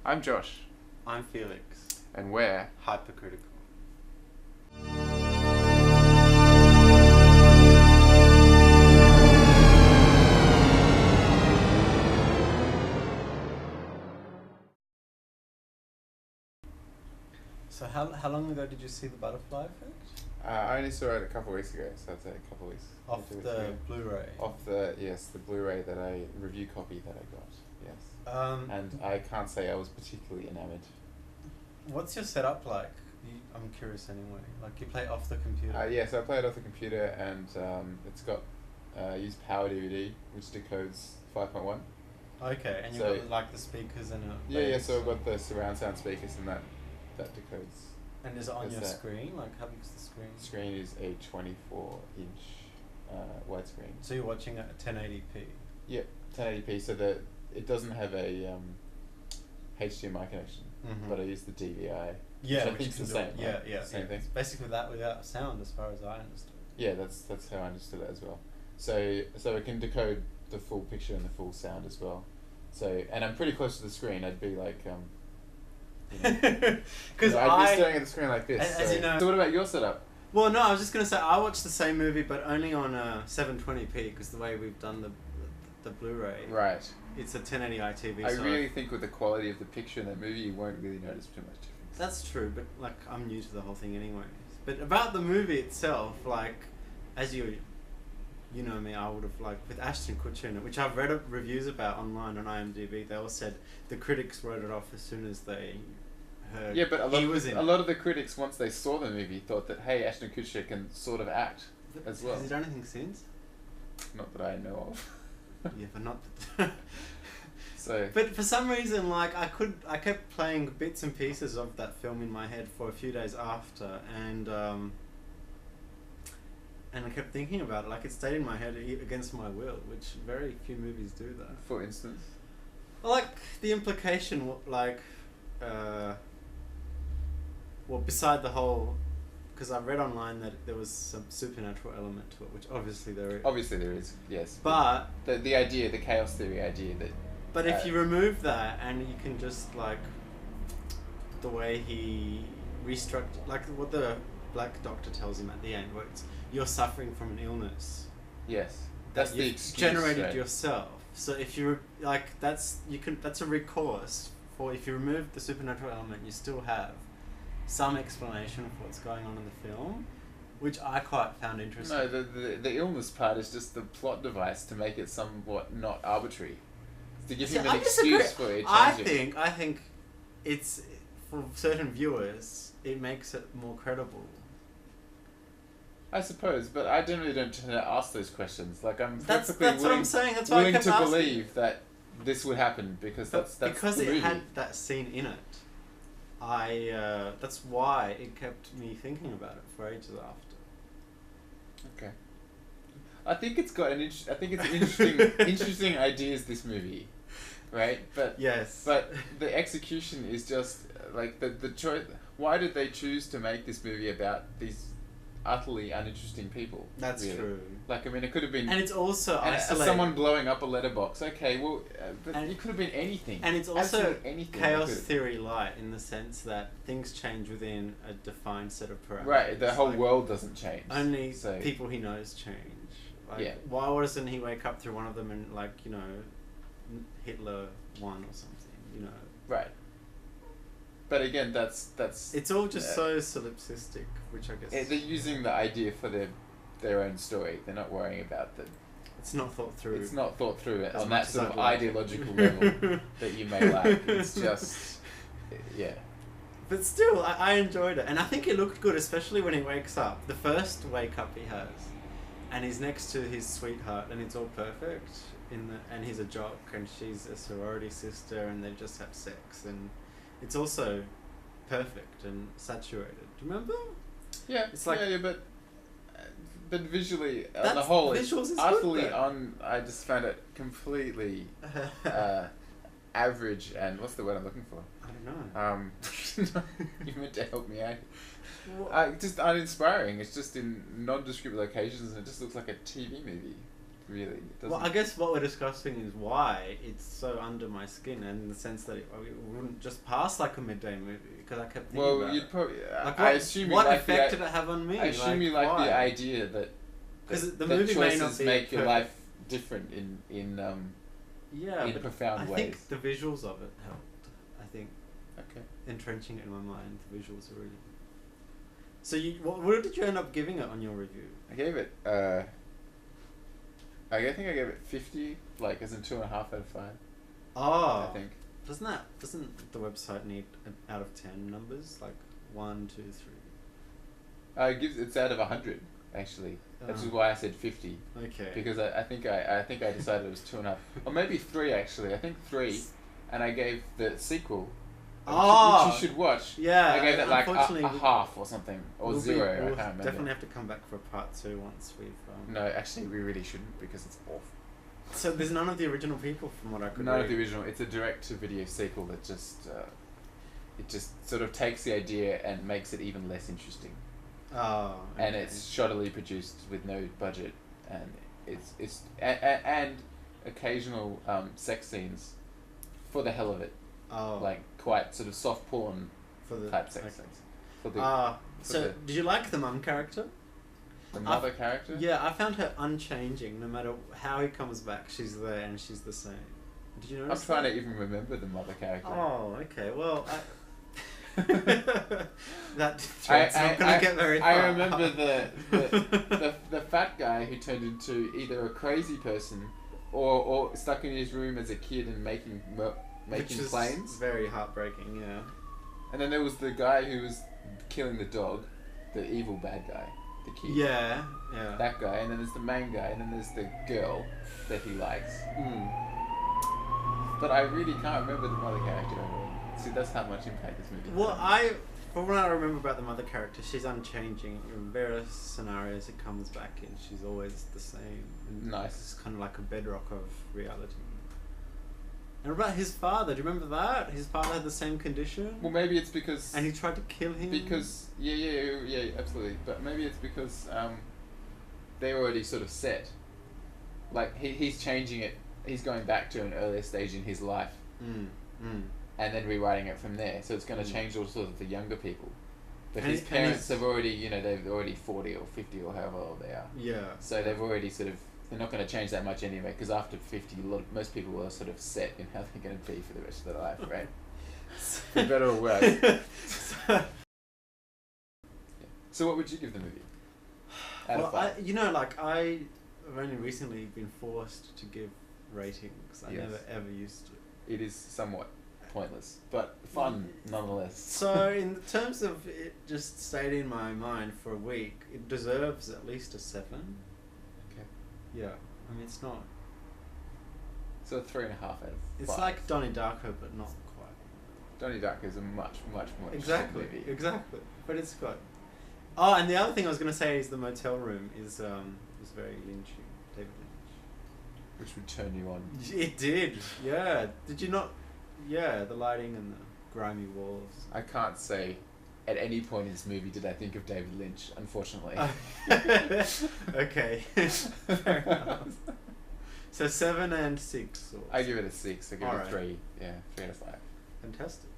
I'm Josh. I'm Felix. And we're Hypercritical. So how long ago did you see The Butterfly Effect? I only saw it a couple of weeks ago, so I'd say a couple of weeks. Off the Blu-ray? Off the Blu-ray that review copy that I got, yes. And I can't say I was particularly enamoured. What's your setup like? I'm curious anyway. Like, you play off the computer? Yeah, so I play it off the computer, and it's got used Power DVD, which decodes 5.1. Okay, and you've got like the speakers and Yeah, so I've got the surround sound speakers and that decodes. And is it on your screen? Like, how big is the screen? The screen is a 24-inch widescreen. So you're watching it at 1080p? Yep, 1080p, so that it doesn't have a HDMI connection, but I use the DVI. Yeah, which I think is the same. Yeah, same thing. It's basically that without sound, as far as I understood. Yeah, that's how I understood it as well. So it can decode the full picture and the full sound as well. So, and I'm pretty close to the screen. I'd be like, because I'd be staring at the screen like this. As you know. So what about your setup? Well, no, I was just gonna say I watched the same movie, but only on 720p, because the way we've done the Blu-ray. Right. It's a 1080i TV. I really think with the quality of the picture in that movie, you won't really notice too much difference. That's true, but like, I'm new to the whole thing anyway. But about the movie itself, like, as you know me, I would have, like, with Ashton Kutcher in it, which I've read reviews about online on IMDb, they all said the critics wrote it off as soon as they heard a lot of the critics, once they saw the movie, thought that, hey, Ashton Kutcher can sort of act as well. Has he done anything since? Not that I know of. Yeah, but not that. So. But for some reason, like, I kept playing bits and pieces of that film in my head for a few days after, and I kept thinking about it. Like, it stayed in my head against my will, which very few movies do that. For instance? Well, like, the implication, like, well, beside the whole, because I read online that there was some supernatural element to it, which obviously there is. Obviously there is, yes. But the idea, the chaos theory idea that. But if you remove that and you can just, like, the way he restructured, like what the black doctor tells him at the end, where it's, you're suffering from an illness. Yes, that's the excuse, generated right? yourself. So if you like, that's a recourse for, if you remove the supernatural element, you still have some explanation of what's going on in the film, which I quite found interesting. No, the illness part is just the plot device to make it somewhat not arbitrary. To give him an excuse for it changing. I think it's, for certain viewers, it makes it more credible. I suppose, but I generally don't tend to ask those questions. Like, I'm that's what I'm saying. That's why I willing kept to asking. Believe that this would happen because that's because the it movie. had that scene in it. That's why it kept me thinking about it for ages after. Okay. I think it's got interesting ideas, this movie, right? But yes. But the execution is just like the choice. Why did they choose to make this movie about these utterly uninteresting people? That's really? true. Like, I mean, it could have been. And it's also isolated. Someone blowing up a letterbox. Okay, well, but it could have been anything. And it's also anything chaos theory light, in the sense that things change within a defined set of parameters. Right, the whole world doesn't change. Only people he knows change. Like, why doesn't he wake up through one of them and, like, you know, Hitler won or something, you know? Right. But again, that's. It's all just so solipsistic, which I guess. They're using the idea for their own story. They're not worrying about the. It's not thought through. It's not thought through on that sort of ideological level that you may lack. It's just, yeah. But still, I enjoyed it, and I think it looked good, especially when he wakes up. The first wake up he has, and he's next to his sweetheart, and it's all perfect. And he's a jock, and she's a sorority sister, and they just have sex, and it's also perfect and saturated. Do you remember? Yeah, it's like but visually, on the whole, it's utterly good, I just found it completely average, and what's the word I'm looking for? I don't know. You meant to help me out. Just uninspiring. It's just in nondescript locations, and it just looks like a TV movie. really. It doesn't. Well, I guess what we're discussing is why it's so under my skin, and in the sense that it wouldn't just pass like a midday movie, because I kept thinking Well, about you'd it. probably. Like, I assume you what like effect the. did it have on me? I assume you like why? the idea that. 'Cause the that movie may choices not be make your perfect. life different in Yeah, in but profound I ways. think the visuals of it helped. I think Okay. entrenching it in my mind, the visuals are really. So what did you end up giving it on your review? I gave it. I think I gave it 50, like as in 2.5 out of 5. Oh, I think. Doesn't the website need an out of 10 numbers, like 1, 2, 3? It's out of 100 actually. That's Oh. why I said 50. Okay. Because I think I decided it was 2.5, or maybe 3 actually. I think 3, and I gave the sequel, Oh, which you should watch. yeah, I gave that like unfortunately, a half or something, or we'll 0. I we'll can't remember. definitely have to come back for part 2 once we've. No, actually, we really shouldn't because it's awful. So there's none of the original people from what I could None read. of the original. It's a direct-to-video sequel that just it just sort of takes the idea and makes it even less interesting. Oh. Okay. And it's shoddily produced with no budget, and and occasional sex scenes for the hell of it, Oh. like quite sort of soft porn for the type sex scenes. For the So the- did you like the mum character? the mother character. Yeah, I found her unchanging. No matter how he comes back, she's there and she's the same. Did you I'm notice? trying that? to even remember the mother character. Oh, okay. Well, that thread's not gonna get very far. I remember the fat guy who turned into either a crazy person or stuck in his room as a kid and making Which is planes. very heartbreaking. Yeah. And then there was the guy who was killing the dog, the evil bad guy, the kid. Yeah. Yeah. That guy, and then there's the main guy, and then there's the girl that he likes. But I really can't remember the mother character at all. See, that's how much impact this movie has. From what I remember about the mother character, she's unchanging. In various scenarios it comes back in, she's always the same. And Nice. It's kind of like a bedrock of reality. And about his father, do you remember that? His father had the same condition? Well, maybe it's because... And he tried to kill him? Because, yeah, absolutely. But maybe it's because they're already sort of set. Like, he's changing it. He's going back to an earlier stage in his life. And then rewriting it from there. So it's going to change all sorts of the younger people. But And his and parents have already, they're already 40 or 50 or however old they are. Yeah. So they've already sort of... They're not going to change that much anyway, because after 50, most people are sort of set in how they're going to be for the rest of their life, right? For better or worse. So what would you give the movie? Out of 5? I've only recently been forced to give ratings. I Yes. never ever used to. It is somewhat pointless, but fun nonetheless. So in terms of it just stayed in my mind for a week, it deserves at least a 7. Okay. Yeah. I mean, it's not... So 3.5 out of 5. It's like Donnie Darko, but not quite. Donnie Darko is a much more Exactly. movie. Exactly. But it's got... Oh, and the other thing I was going to say is the motel room is very Lynchy. David Lynch. Which would turn you on. It did. Yeah. Did you not... Yeah, the lighting and the grimy walls. I can't say at any point in this movie did I think of David Lynch, unfortunately. Okay. Fair enough. So 7 and 6. Or I give it a 6. I give it a Alright. 3. Yeah, 3 out of 5. Fantastic.